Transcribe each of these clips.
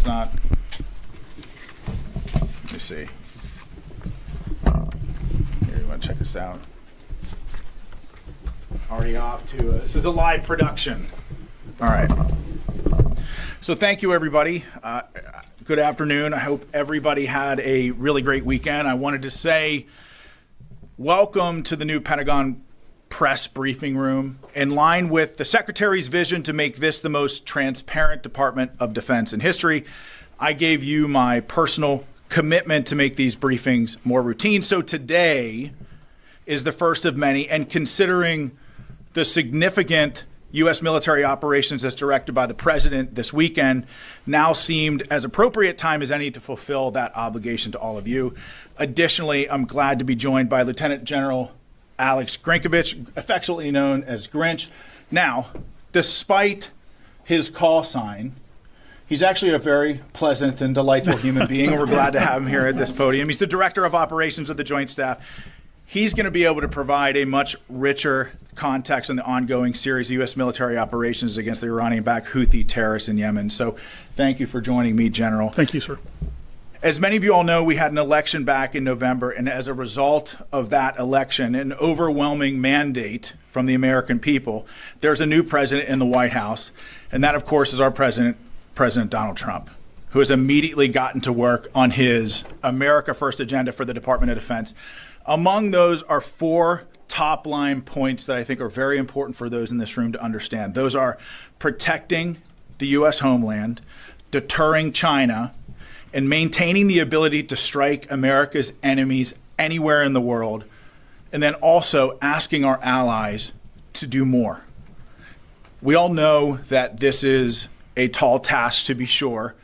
it's not. Let me see. Here, you want to check this out? Already off to, this is a live production. All right. So thank you, everybody. Good afternoon. I hope everybody had a really great weekend. I wanted to say welcome to the new Pentagon press briefing room. In line with the Secretary's vision to make this the most transparent Department of Defense in history, I gave you my personal commitment to make these briefings more routine. So today is the first of many, and considering the significant U.S. military operations as directed by the President this weekend, now seemed as appropriate time as any to fulfill that obligation to all of you. Additionally, I'm glad to be joined by Lieutenant General Alex Grynkewich, affectionately known as Grinch. Now, despite his call sign, he's actually a very pleasant and delightful human being, and we're glad to have him here at this podium. He's the Director of Operations of the Joint Staff. He's going to be able to provide a much richer context on the ongoing series of U.S. military operations against the Iranian-backed Houthi terrorists in Yemen. So thank you for joining me, General. Thank you, sir. As many of you all know, we had an election back in November, and as a result of that election, an overwhelming mandate from the American people, there's a new president in the White House, and that, of course, is our president, President Donald Trump, who has immediately gotten to work on his America First agenda for the Department of Defense. Among those are four top-line points that I think are very important for those in this room to understand. Those are protecting the U.S. homeland, deterring China, and maintaining the ability to strike America's enemies anywhere in the world, and then also asking our allies to do more. We all know that this is a tall task, to be sure.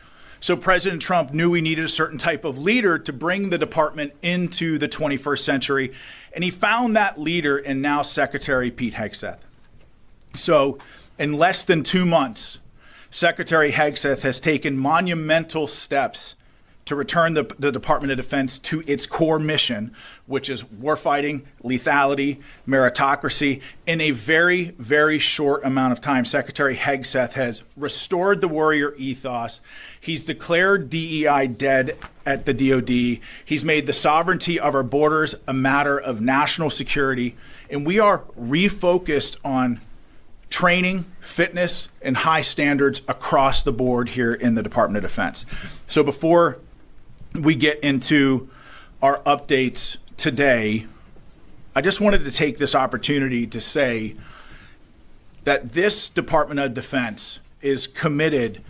So President Trump knew we needed a certain type of leader to bring the department into the 21st century, and he found that leader in now Secretary Pete Hegseth. So in less than 2 months, Secretary Hegseth has taken monumental steps to return the Department of Defense to its core mission, which is warfighting, lethality, meritocracy. In a very, very short amount of time, Secretary Hegseth has restored the warrior ethos. He's declared DEI dead at the DoD. He's made the sovereignty of our borders a matter of national security. And we are refocused on training, fitness, and high standards across the board here in the Department of Defense. So before we get into our updates today, I just wanted to take this opportunity to say that this Department of Defense is committed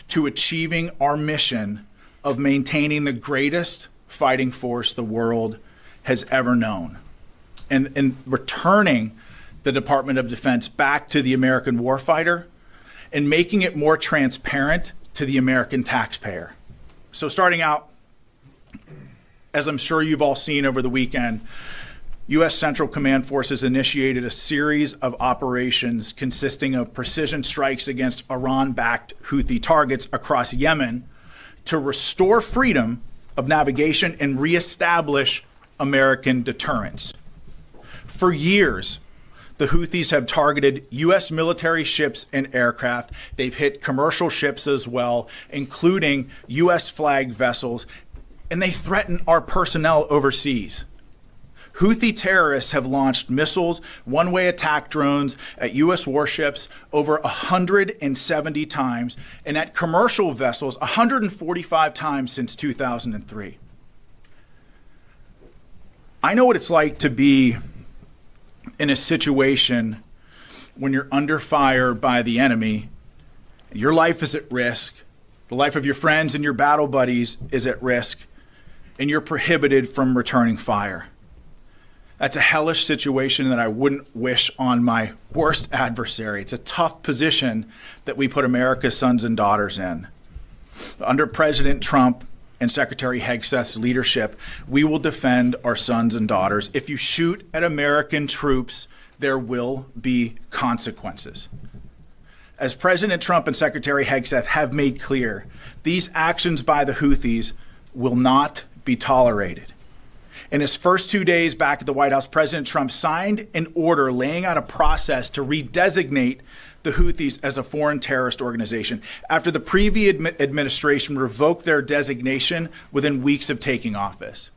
to achieving our mission of maintaining the greatest fighting force the world has ever known, and returning the Department of Defense back to the American warfighter and making it more transparent to the American taxpayer. So starting out, as I'm sure you've all seen over the weekend, U.S. Central Command Forces initiated a series of operations consisting of precision strikes against Iran-backed Houthi targets across Yemen to restore freedom of navigation and reestablish American deterrence. For years, the Houthis have targeted U.S. military ships and aircraft. They've hit commercial ships as well, including U.S. flagged vessels, and they threaten our personnel overseas. Houthi terrorists have launched missiles, one-way attack drones at U.S. warships over 170 times, and at commercial vessels 145 times since 2003. I know what it's like to be in a situation when you're under fire by the enemy, your life is at risk, the life of your friends and your battle buddies is at risk, and you're prohibited from returning fire. That's a hellish situation that I wouldn't wish on my worst adversary. It's a tough position that we put America's sons and daughters in. Under President Trump and Secretary Hegseth's leadership, we will defend our sons and daughters. If you shoot at American troops, there will be consequences. As President Trump and Secretary Hegseth have made clear, these actions by the Houthis will not be tolerated. In his first 2 days back at the White House, President Trump signed an order laying out a process to redesignate the Houthis as a foreign terrorist organization after the previous administration revoked their designation within weeks of taking office.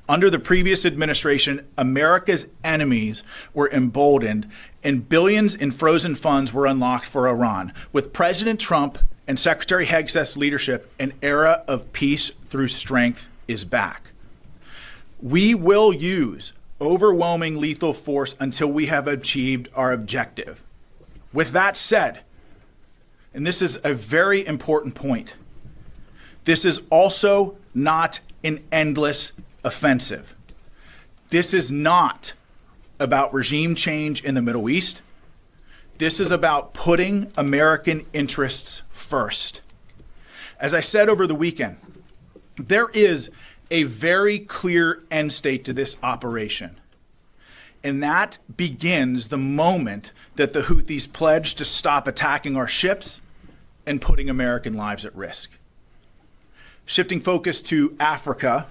Under the previous administration, America's enemies were emboldened and billions in frozen funds were unlocked for Iran. With President Trump and Secretary Hegseth's leadership, an era of peace through strength is back. We will use overwhelming lethal force until we have achieved our objective. With that said, and this is a very important point, this is also not an endless offensive. This is not about regime change in the Middle East. This is about putting American interests first. As I said over the weekend, there is a very clear end state to this operation. And that begins the moment that the Houthis pledge to stop attacking our ships and putting American lives at risk. Shifting focus to Africa,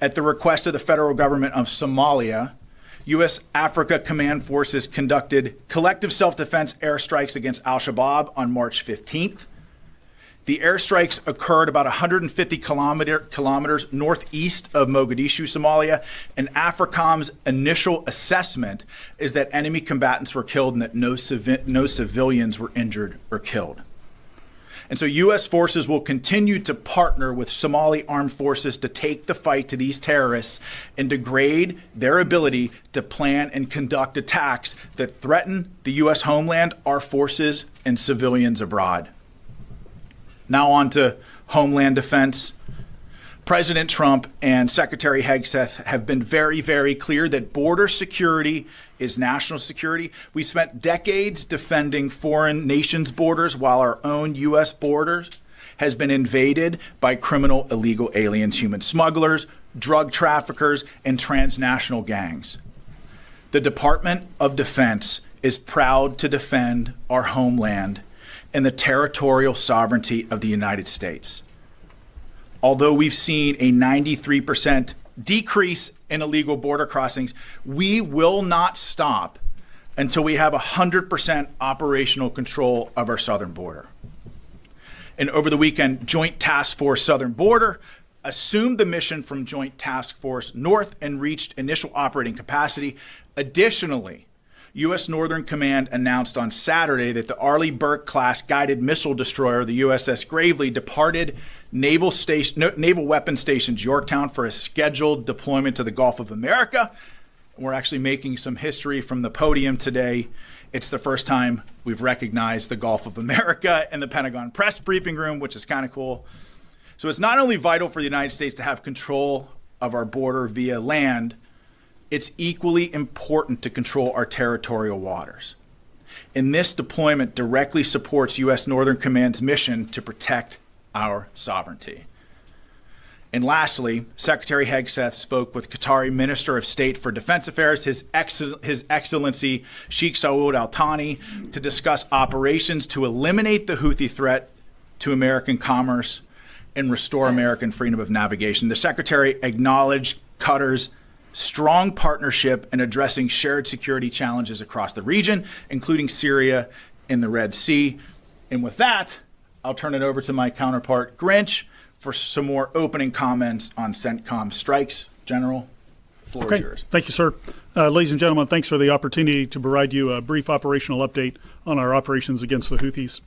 at the request of the federal government of Somalia, U.S. Africa Command Forces conducted collective self-defense airstrikes against al-Shabaab on March 15th. The airstrikes occurred about 150 kilometers northeast of Mogadishu, Somalia, and AFRICOM's initial assessment is that enemy combatants were killed and that no civilians were injured or killed. And so U.S. forces will continue to partner with Somali armed forces to take the fight to these terrorists and degrade their ability to plan and conduct attacks that threaten the U.S. homeland, our forces, and civilians abroad. Now on to Homeland Defense. President Trump and Secretary Hegseth have been very, very clear that border security is national security. We spent decades defending foreign nations' borders while our own U.S. borders has been invaded by criminal illegal aliens, human smugglers, drug traffickers, and transnational gangs. The Department of Defense is proud to defend our homeland and the territorial sovereignty of the United States. Although we've seen a 93% decrease in illegal border crossings, we will not stop until we have 100% operational control of our southern border. And over the weekend, Joint Task Force Southern Border assumed the mission from Joint Task Force North and reached initial operating capacity. Additionally, U.S. Northern Command announced on Saturday that the Arleigh Burke-class guided missile destroyer, the USS Gravely, departed Naval Weapons Station Yorktown for a scheduled deployment to the Gulf of America. We're actually making some history from the podium today. It's the first time we've recognized the Gulf of America in the Pentagon press briefing room, which is kind of cool. So it's not only vital for the United States to have control of our border via land, it's equally important to control our territorial waters. And this deployment directly supports U.S. Northern Command's mission to protect our sovereignty. And lastly, Secretary Hegseth spoke with Qatari Minister of State for Defense Affairs, His Excellency Sheikh Saud Al Thani, to discuss operations to eliminate the Houthi threat to American commerce and restore American freedom of navigation. The Secretary acknowledged Qatar's strong partnership in addressing shared security challenges across the region, including Syria and the Red Sea. And with that, I'll turn it over to my counterpart, Grinch, for some more opening comments on CENTCOM strikes. General, the floor is yours. Thank you, sir. Ladies and gentlemen, thanks for the opportunity to provide you a brief operational update on our operations against the Houthis.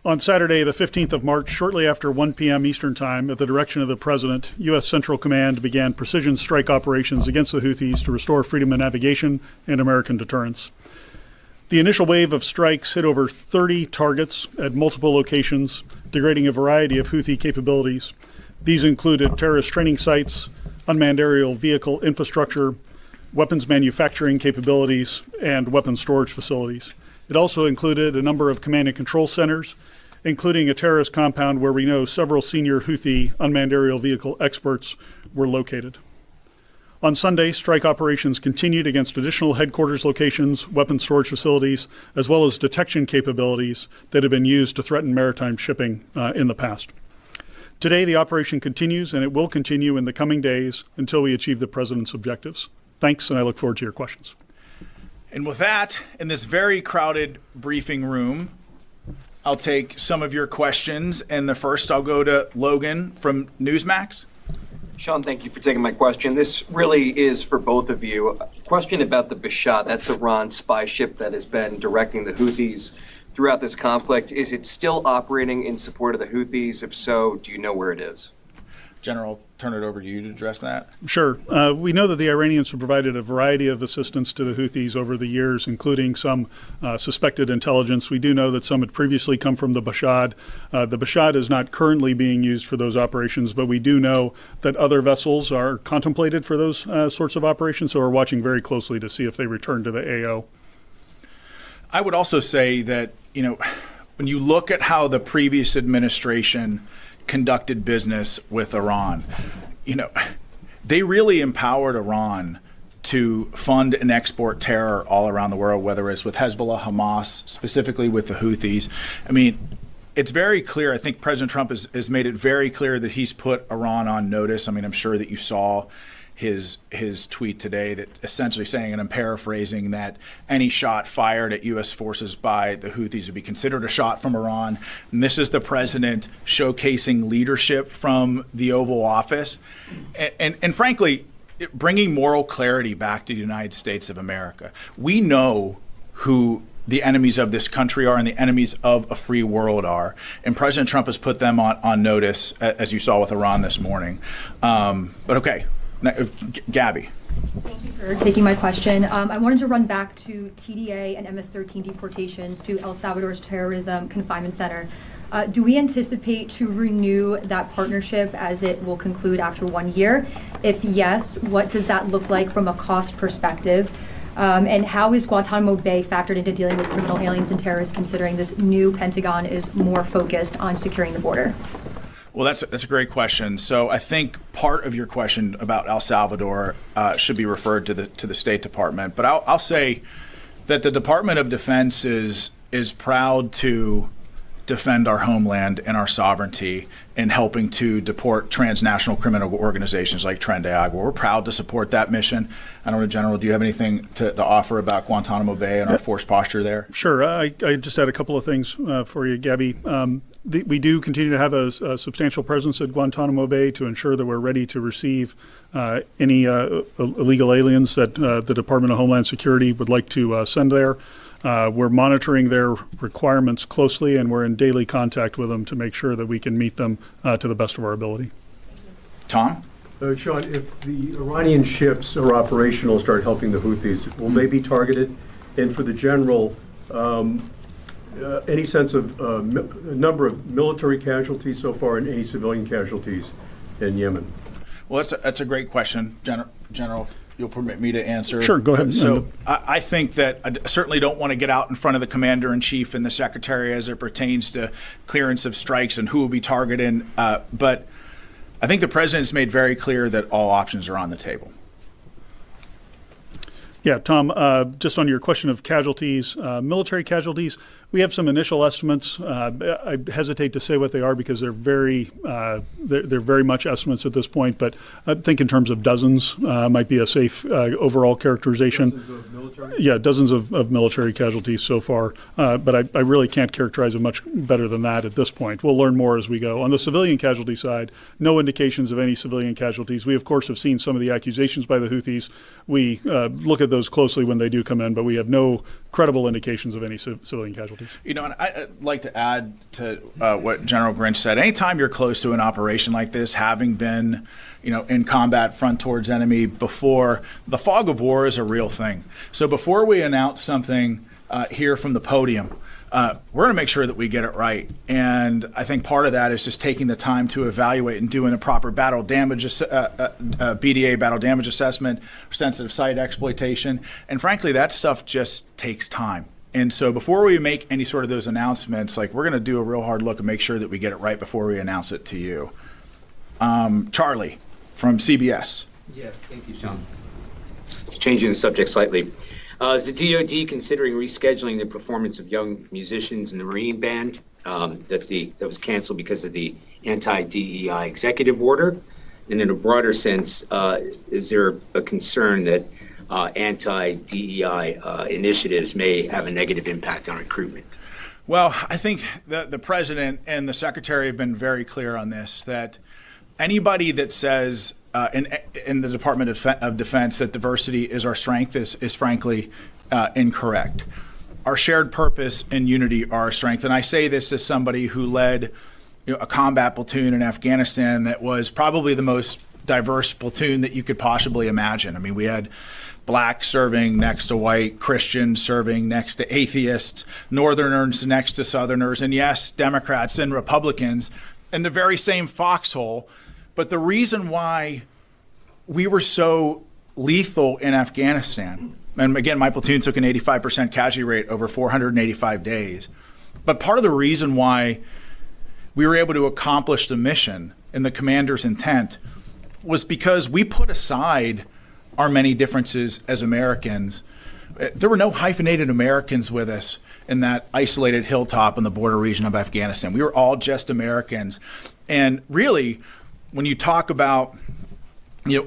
On Saturday, the 15th of March, shortly after 1 p.m. Eastern Time, at the direction of the President, U.S. Central Command began precision strike operations against the Houthis to restore freedom of navigation and American deterrence. The initial wave of strikes hit over 30 targets at multiple locations, degrading a variety of Houthi capabilities. These included terrorist training sites, unmanned aerial vehicle infrastructure, weapons manufacturing capabilities, and weapons storage facilities. It also included a number of command and control centers, including a terrorist compound where we know several senior Houthi unmanned aerial vehicle experts were located. On Sunday, strike operations continued against additional headquarters locations, weapons storage facilities, as well as detection capabilities that have been used to threaten maritime shipping in the past. Today, the operation continues, and it will continue in the coming days until we achieve the President's objectives. Thanks, and I look forward to your questions. And with that, in this very crowded briefing room, I'll take some of your questions. And the first, I'll go to Logan from Newsmax. Sean, thank you for taking my question. This really is for both of you. A question about the Bashat, that's Iran's spy ship that has been directing the Houthis throughout this conflict. Is it still operating in support of the Houthis? If so, do you know where it is? General, turn it over to you to address that. Sure. We know that the Iranians have provided a variety of assistance to the Houthis over the years, including some suspected intelligence. We do know that some had previously come from the Bashat. The Bashat is not currently being used for those operations, but we do know that other vessels are contemplated for those sorts of operations, so we're watching very closely to see if they return to the AO. I would also say that, when you look at how the previous administration conducted business with Iran, they really empowered Iran to fund and export terror all around the world, whether it's with Hezbollah, Hamas, specifically with the Houthis. I mean, it's very clear. I think President Trump has made it very clear that he's put Iran on notice. I mean, I'm sure that you saw his tweet today that essentially saying, and I'm paraphrasing, that any shot fired at U.S. forces by the Houthis would be considered a shot from Iran. And this is the president showcasing leadership from the Oval Office and frankly, bringing moral clarity back to the United States of America. We know who the enemies of this country are and the enemies of a free world are. And President Trump has put them on notice, as you saw with Iran this morning. But okay. Gabby. Thank you for taking my question. I wanted to run back to TDA and MS-13 deportations to El Salvador's terrorism confinement center. Do we anticipate to renew that partnership as it will conclude after 1 year? If yes, what does that look like from a cost perspective? And how is Guantanamo Bay factored into dealing with criminal aliens and terrorists, considering this new Pentagon is more focused on securing the border? Well, that's a great question. So I think part of your question about El Salvador should be referred to the State Department. But I'll say that the Department of Defense is proud to defend our homeland and our sovereignty in helping to deport transnational criminal organizations like Tren de Agua. We're proud to support that mission. I don't know, General, do you have anything to offer about Guantanamo Bay and our force posture there? Sure. I just had a couple of things for you, Gabby. We do continue to have a substantial presence at Guantanamo Bay to ensure that we're ready to receive any illegal aliens that the Department of Homeland Security would like to send there. We're monitoring their requirements closely, and we're in daily contact with them to make sure that we can meet them to the best of our ability. Tom? Sean, if the Iranian ships are operational, start helping the Houthis, will they be targeted? And for the General, any sense of number of military casualties so far and any civilian casualties in Yemen? Well, that's a great question, General. If you'll permit me to answer. Sure, go ahead. So I think that I certainly don't want to get out in front of the Commander-in-Chief and the Secretary as it pertains to clearance of strikes and who will be targeted. But I think the President's made very clear that all options are on the table. Yeah, Tom, just on your question of casualties, military casualties, we have some initial estimates. I hesitate to say what they are because they're very much estimates at this point, but I think in terms of dozens might be a safe overall characterization. Dozens of military? Yeah, dozens of military casualties so far, but I really can't characterize it much better than that at this point. We'll learn more as we go. On the civilian casualty side, no indications of any civilian casualties. We, of course, have seen some of the accusations by the Houthis. We look at those closely when they do come in, but we have no credible indications of any civilian casualties. And I'd like to add to what General Grynkewich said. Anytime you're close to an operation like this, having been, in combat front towards enemy before, the fog of war is a real thing. So before we announce something here from the podium, we're going to make sure that we get it right. And I think part of that is just taking the time to evaluate and doing a proper battle damage, BDA battle damage assessment, sensitive site exploitation. And frankly, that stuff just takes time. And so before we make any sort of those announcements, we're going to do a real hard look and make sure that we get it right before we announce it to you. Charlie from CBS. Yes, thank you, Sean. Changing the subject slightly. Is the DoD considering rescheduling the performance of young musicians in the Marine Band that was canceled because of the anti-DEI executive order? And in a broader sense, is there a concern that anti-DEI initiatives may have a negative impact on recruitment? Well, I think the president and the secretary have been very clear on this, that anybody that says in the Department of Defense that diversity is our strength is frankly incorrect. Our shared purpose and unity are our strength. And I say this as somebody who led a combat platoon in Afghanistan that was probably the most diverse platoon that you could possibly imagine. I mean, we had blacks serving next to white, Christians serving next to atheists, Northerners next to Southerners, and yes, Democrats and Republicans in the very same foxhole. But the reason why we were so lethal in Afghanistan, and again, my platoon took an 85% casualty rate over 485 days, but part of the reason why we were able to accomplish the mission and the commander's intent was because we put aside our many differences as Americans. There were no hyphenated Americans with us in that isolated hilltop in the border region of Afghanistan. We were all just Americans. And really, when you talk about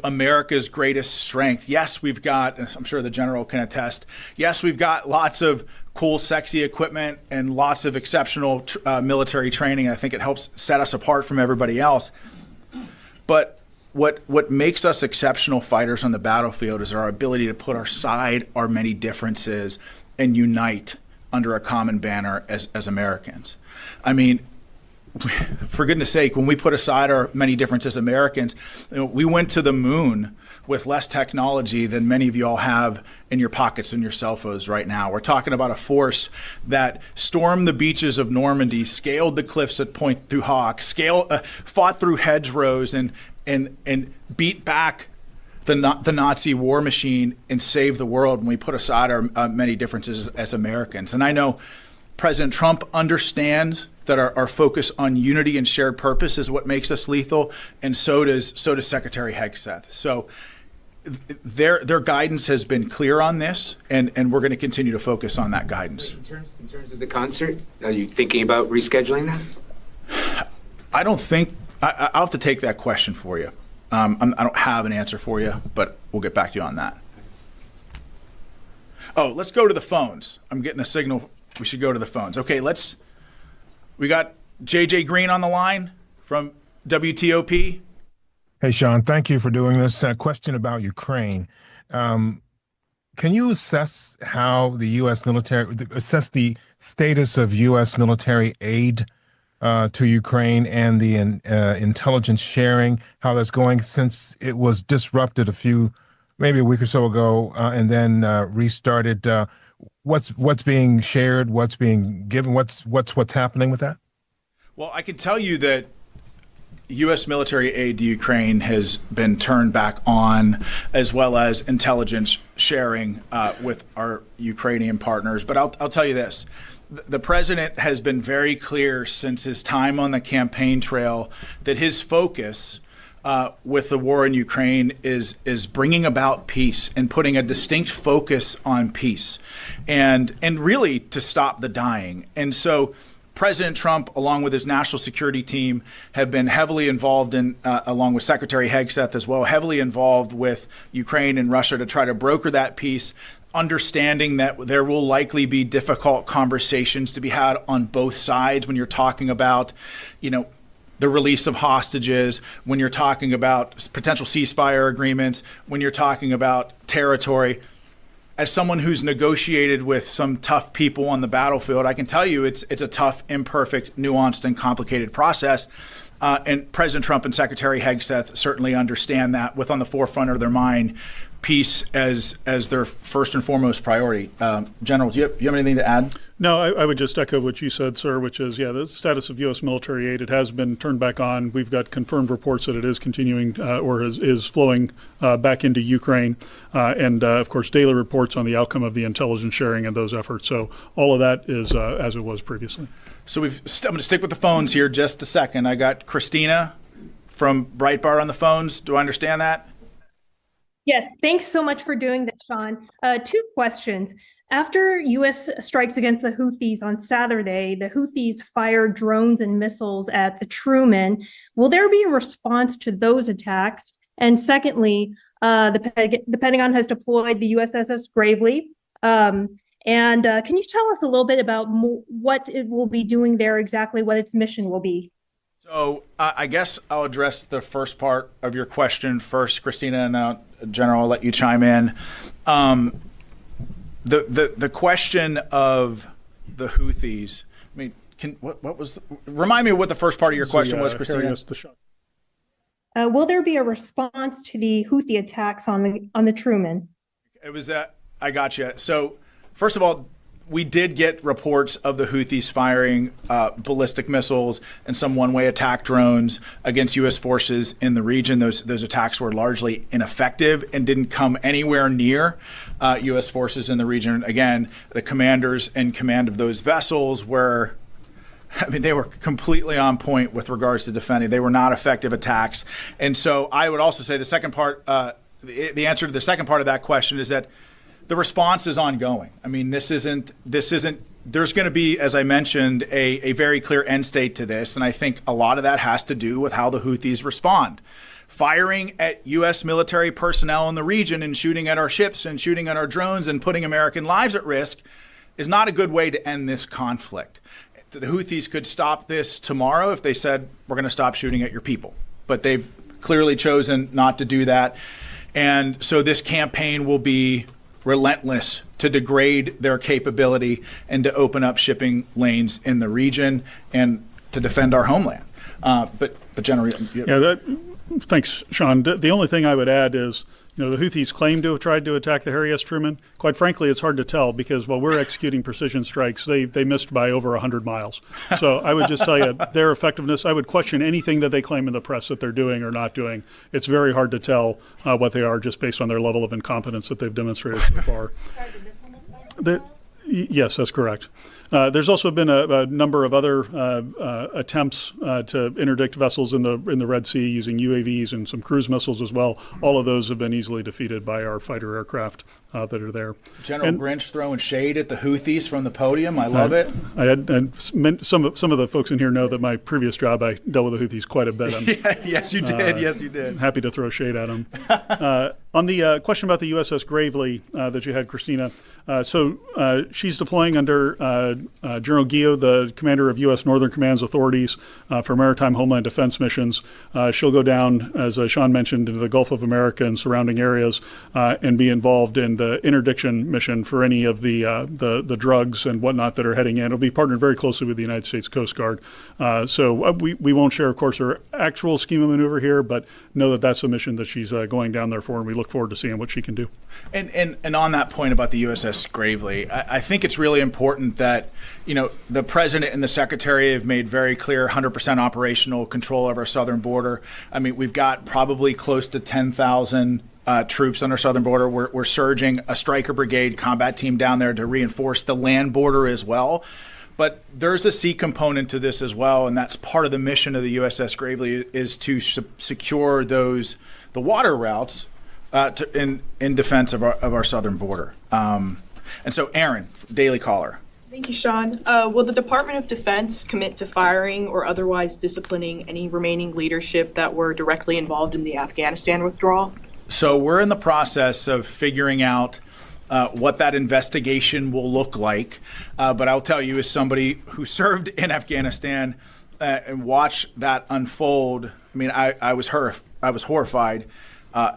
America's greatest strength, yes, we've got, I'm sure the general can attest, yes, we've got lots of cool, sexy equipment and lots of exceptional military training. I think it helps set us apart from everybody else. But what makes us exceptional fighters on the battlefield is our ability to put aside our many differences and unite under a common banner as Americans. I mean, for goodness sake, when we put aside our many differences as Americans, we went to the moon with less technology than many of you all have in your pockets and your cell phones right now. We're talking about a force that stormed the beaches of Normandy, scaled the cliffs at Pointe du Hoc, fought through hedgerows and beat back the Nazi war machine and saved the world when we put aside our many differences as Americans. And I know President Trump understands that our focus on unity and shared purpose is what makes us lethal, and so does Secretary Hegseth. So their guidance has been clear on this, and we're going to continue to focus on that guidance. In terms of the concert, are you thinking about rescheduling that? I don't think I'll have to take that question for you. I don't have an answer for you, but we'll get back to you on that. Oh, let's go to the phones. I'm getting a signal. We should go to the phones. Okay, we got JJ Green on the line from WTOP. Hey, Sean, thank you for doing this. A question about Ukraine. Can you assess how the U.S. military, assess the status of U.S. military aid to Ukraine and the intelligence sharing, how that's going since it was disrupted maybe a week or so ago, and then restarted? What's being shared? What's being given? What's happening with that? Well, I can tell you that U.S. military aid to Ukraine has been turned back on, as well as intelligence sharing with our Ukrainian partners. But I'll tell you this. The president has been very clear since his time on the campaign trail that his focus with the war in Ukraine is bringing about peace and putting a distinct focus on peace and really to stop the dying. And so President Trump, along with his national security team, have been heavily involved in, along with Secretary Hegseth as well, heavily involved with Ukraine and Russia to try to broker that peace, understanding that there will likely be difficult conversations to be had on both sides when you're talking about, the release of hostages, when you're talking about potential ceasefire agreements, when you're talking about territory. As someone who's negotiated with some tough people on the battlefield, I can tell you it's a tough, imperfect, nuanced, and complicated process. And President Trump and Secretary Hegseth certainly understand that, with on the forefront of their mind peace as their first and foremost priority. General, do you have anything to add? No, I would just echo what you said, sir, which is, the status of U.S. military aid, it has been turned back on. We've got confirmed reports that it is continuing or is flowing back into Ukraine. And, of course, daily reports on the outcome of the intelligence sharing and those efforts. So all of that is as it was previously. So I'm going to stick with the phones here just a second. I got Christina from Breitbart on the phones. Do I understand that? Yes, thanks so much for doing that, Sean. Two questions. After U.S. strikes against the Houthis on Saturday, the Houthis fired drones and missiles at the Truman. Will there be a response to those attacks? And secondly, the Pentagon has deployed the USS Gravely. Can you tell us a little bit about what it will be doing there, exactly what its mission will be? So I guess I'll address the first part of your question first, Christina, and General, I'll let you chime in. The question of the Houthis, I mean, remind me what the first part of your question was, Christina? Will there be a response to the Houthi attacks on the Truman? It was that, I got you. So first of all, we did get reports of the Houthis firing ballistic missiles and some one-way attack drones against U.S. forces in the region. Those attacks were largely ineffective and didn't come anywhere near U.S. forces in the region. Again, the commanders in command of those vessels were, they were completely on point with regards to defending. They were not effective attacks. And so I would also say the second part, the answer to the second part of that question is that the response is ongoing. I mean, this isn't, there's going to be, as I mentioned, a very clear end state to this. And I think a lot of that has to do with how the Houthis respond. Firing at U.S. military personnel in the region and shooting at our ships and shooting at our drones and putting American lives at risk is not a good way to end this conflict. The Houthis could stop this tomorrow if they said, we're going to stop shooting at your people. But they've clearly chosen not to do that. And so this campaign will be relentless to degrade their capability and to open up shipping lanes in the region and to defend our homeland. But General, thanks, Sean. The only thing I would add is, the Houthis claim to have tried to attack the Harry S. Truman. Quite frankly, it's hard to tell because while we're executing precision strikes, they missed by over 100 miles. So I would just tell you their effectiveness, I would question anything that they claim in the press that they're doing or not doing. It's very hard to tell what they are just based on their level of incompetence that they've demonstrated so far. Sorry, the missile misfire? Yes, that's correct. There's also been a number of other attempts to interdict vessels in the Red Sea using UAVs and some cruise missiles as well. All of those have been easily defeated by our fighter aircraft that are there. General Grinch throwing shade at the Houthis from the podium. I love it. Some of the folks in here know that my previous job, I dealt with the Houthis quite a bit. Yes, you did. Yes, you did. Happy to throw shade at them. On the question about the USS Gravely that you had, Christina, so she's deploying under General Guillot, the commander of U.S. Northern Command's authorities for maritime homeland defense missions. She'll go down, as Sean mentioned, into the Gulf of America and surrounding areas and be involved in the interdiction mission for any of the drugs and whatnot that are heading in. It'll be partnered very closely with the United States Coast Guard. So we won't share, of course, her actual scheme of maneuver here, but know that that's the mission that she's going down there for, and we look forward to seeing what she can do. And on that point about the USS Gravely, I think it's really important that, the President and the Secretary have made very clear 100% operational control of our southern border. I mean, we've got probably close to 10,000 troops on our southern border. We're surging a Stryker Brigade combat team down there to reinforce the land border as well. But there's a sea component to this as well, and that's part of the mission of the USS Gravely is to secure the water routes in defense of our southern border. And so, Aaron, Daily Caller. Thank you, Sean. Will the Department of Defense commit to firing or otherwise disciplining any remaining leadership that were directly involved in the Afghanistan withdrawal? So we're in the process of figuring out what that investigation will look like. But I'll tell you, as somebody who served in Afghanistan and watched that unfold, I mean, I was horrified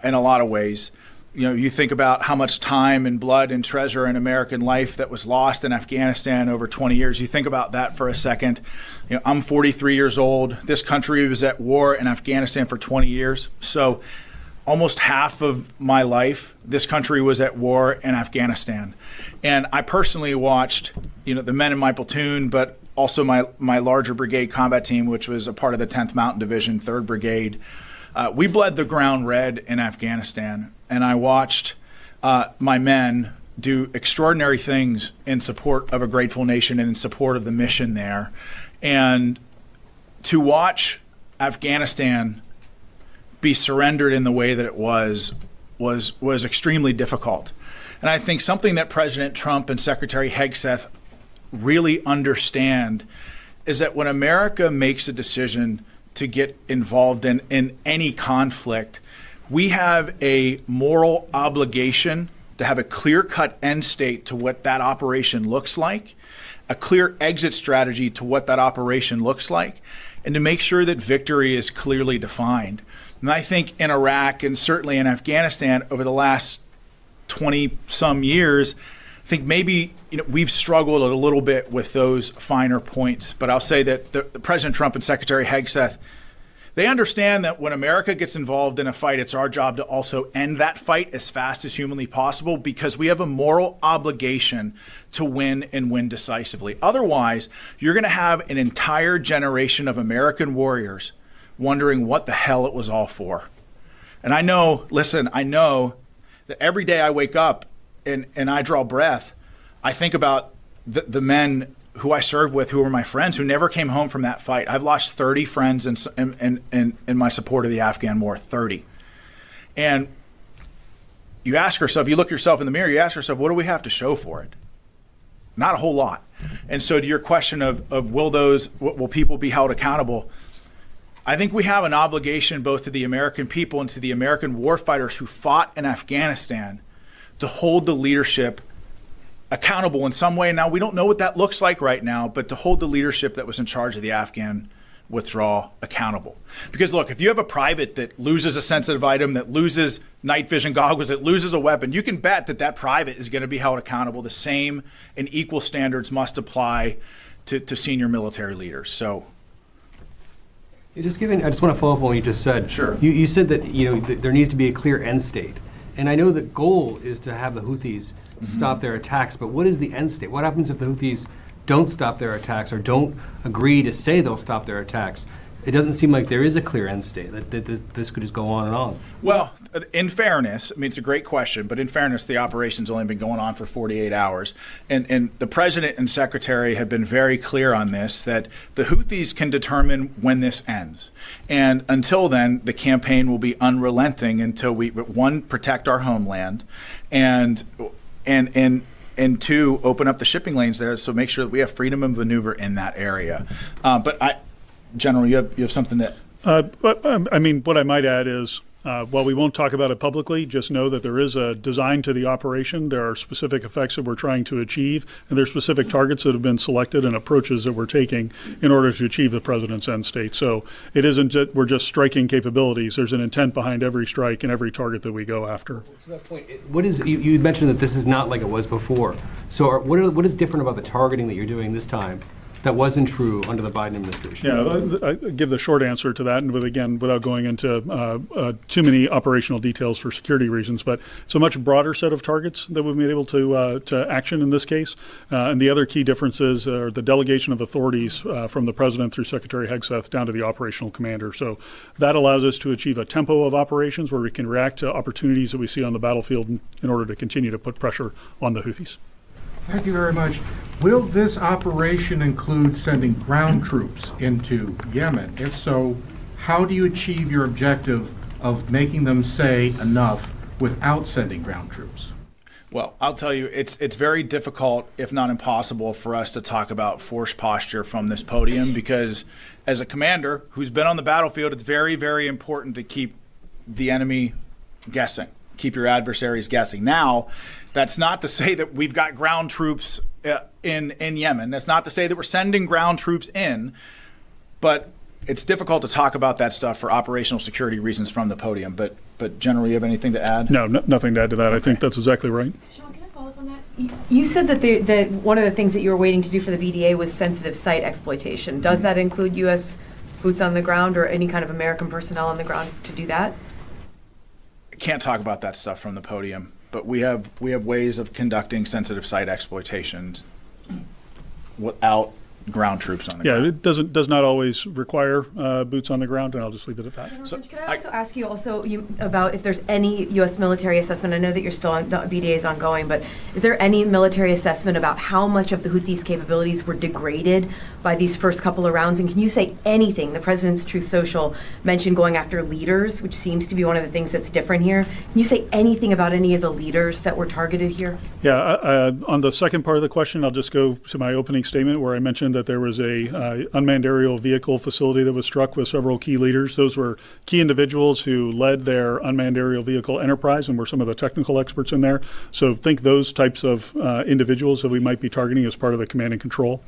in a lot of ways. You think about how much time and blood and treasure and American life that was lost in Afghanistan over 20 years. You think about that for a second. I'm 43 years old. This country was at war in Afghanistan for 20 years. So almost half of my life, this country was at war in Afghanistan. And I personally watched, the men in my platoon, but also my larger brigade combat team, which was a part of the 10th Mountain Division, 3rd Brigade. We bled the ground red in Afghanistan, and I watched my men do extraordinary things in support of a grateful nation and in support of the mission there. And to watch Afghanistan be surrendered in the way that it was extremely difficult. And I think something that President Trump and Secretary Hegseth really understand is that when America makes a decision to get involved in any conflict, We have a moral obligation to have a clear-cut end state to what that operation looks like, a clear exit strategy to what that operation looks like, and to make sure that victory is clearly defined. And I think in Iraq and certainly in Afghanistan over the last 20-some years, I think maybe we've struggled a little bit with those finer points. But I'll say that the President Trump and Secretary Hegseth, they understand that when America gets involved in a fight, it's our job to also end that fight as fast as humanly possible, because we have a moral obligation to win and win decisively. Otherwise, you're going to have an entire generation of American warriors wondering what the hell it was all for. And I know that every day I wake up and I draw breath, I think about the men who I served with, who were my friends, who never came home from that fight. I've lost 30 friends in my support of the Afghan war, 30. And you ask yourself, you look yourself in the mirror, you ask yourself, what do we have to show for it? Not a whole lot. And so to your question of will people be held accountable? I think we have an obligation both to the American people and to the American warfighters who fought in Afghanistan to hold the leadership accountable in some way. Now, we don't know what that looks like right now, but to hold the leadership that was in charge of the Afghan withdrawal accountable. Because look, if you have a private that loses a sensitive item, that loses night vision goggles, that loses a weapon, you can bet that that private is going to be held accountable. The same and equal standards must apply to senior military leaders. So. I just want to follow up on what you just said. Sure. You said that there needs to be a clear end state, and I know the goal is to have the Houthis stop their attacks. But what is the end state? What happens if the Houthis don't stop their attacks or don't agree to say they'll stop their attacks? It doesn't seem like there is a clear end state, that this could just go on and on. Well, in fairness, I mean, it's a great question, but in fairness, the operation's only been going on for 48 hours. And the president and secretary have been very clear on this, that the Houthis can determine when this ends. And until then, the campaign will be unrelenting until we, one, protect our homeland, and two, open up the shipping lanes there, so make sure that we have freedom of maneuver in that area. General, you have something that. I mean, what I might add is, while we won't talk about it publicly, just know that there is a design to the operation. There are specific effects that we're trying to achieve, and there are specific targets that have been selected and approaches that we're taking in order to achieve the president's end state. So it isn't that we're just striking capabilities. There's an intent behind every strike and every target that we go after. To that point, you mentioned that this is not like it was before. So what is different about the targeting that you're doing this time that wasn't true under the Biden administration? Yeah, I give the short answer to that, and without going into too many operational details for security reasons, but it's a much broader set of targets that we've been able to action in this case. And the other key differences are the delegation of authorities from the president through Secretary Hegseth down to the operational commander. So that allows us to achieve a tempo of operations where we can react to opportunities that we see on the battlefield in order to continue to put pressure on the Houthis. Thank you very much. Will this operation include sending ground troops into Yemen? If so, how do you achieve your objective of making them say enough without sending ground troops? Well, I'll tell you, it's very difficult, if not impossible, for us to talk about force posture from this podium, because as a commander who's been on the battlefield, it's very, very important to keep the enemy guessing, keep your adversaries guessing. Now, that's not to say that we've got ground troops in Yemen. That's not to say that we're sending ground troops in, but it's difficult to talk about that stuff for operational security reasons from the podium. But General, you have anything to add? No, nothing to add to that. Okay. I think that's exactly right. Sean, can I follow up on that? You said that one of the things that you were waiting to do for the BDA was sensitive site exploitation. Does that include U.S. boots on the ground or any kind of American personnel on the ground to do that? I can't talk about that stuff from the podium. But we have ways of conducting sensitive site exploitations without ground troops on the ground. Yeah, it does not always require boots on the ground, and I'll just leave it at that. So, can I also ask you about if there's any U.S. military assessment? I know that you're still on, the BDA is ongoing, but is there any military assessment about how much of the Houthis' capabilities were degraded by these first couple of rounds? And can you say anything? The President's Truth Social mentioned going after leaders, which seems to be one of the things that's different here. Can you say anything about any of the leaders that were targeted here? Yeah, on the second part of the question, I'll just go to my opening statement where I mentioned that there was a unmanned aerial vehicle facility that was struck with several key leaders. Those were key individuals who led their unmanned aerial vehicle enterprise and were some of the technical experts in there. So think those types of individuals that we might be targeting as part of the command and control.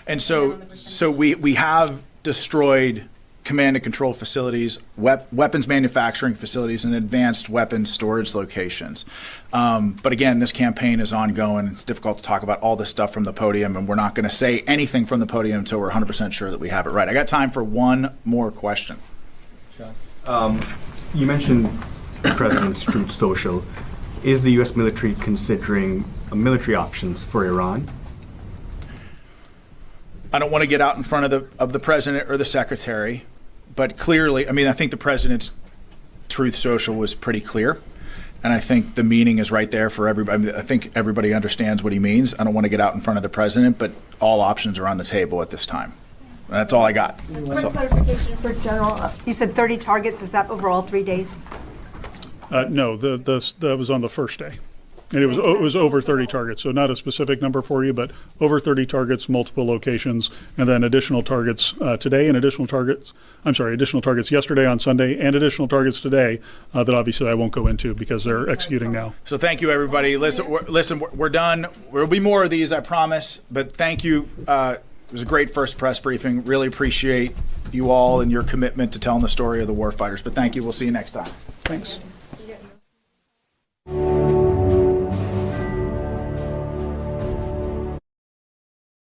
And so we have destroyed command and control facilities, weapons manufacturing facilities, and advanced weapons storage locations. But again, this campaign is ongoing. It's difficult to talk about all this stuff from the podium, and we're not going to say anything from the podium until we're 100% sure that we have it right. I got time for one more question. You mentioned President's Truth Social. Is the U.S. military considering military options for Iran? I don't want to get out in front of the president or the secretary, but clearly, I mean, I think the president's Truth Social was pretty clear, and I think the meaning is right there for everybody. I mean, I think everybody understands what he means. I don't want to get out in front of the president, but all options are on the table at this time. And that's all I got. Quick clarification for General. You said 30 targets. Is that over all 3 days? No, that was on the first day. And it was over 30 targets, so not a specific number for you, but over 30 targets, multiple locations, and then additional targets today and additional targets yesterday on Sunday and additional targets today that obviously I won't go into because they're executing now. So thank you, everybody. Listen, we're done. There will be more of these, I promise, but thank you. It was a great first press briefing. Really appreciate you all and your commitment to telling the story of the warfighters, but thank you. We'll see you next time. Thanks.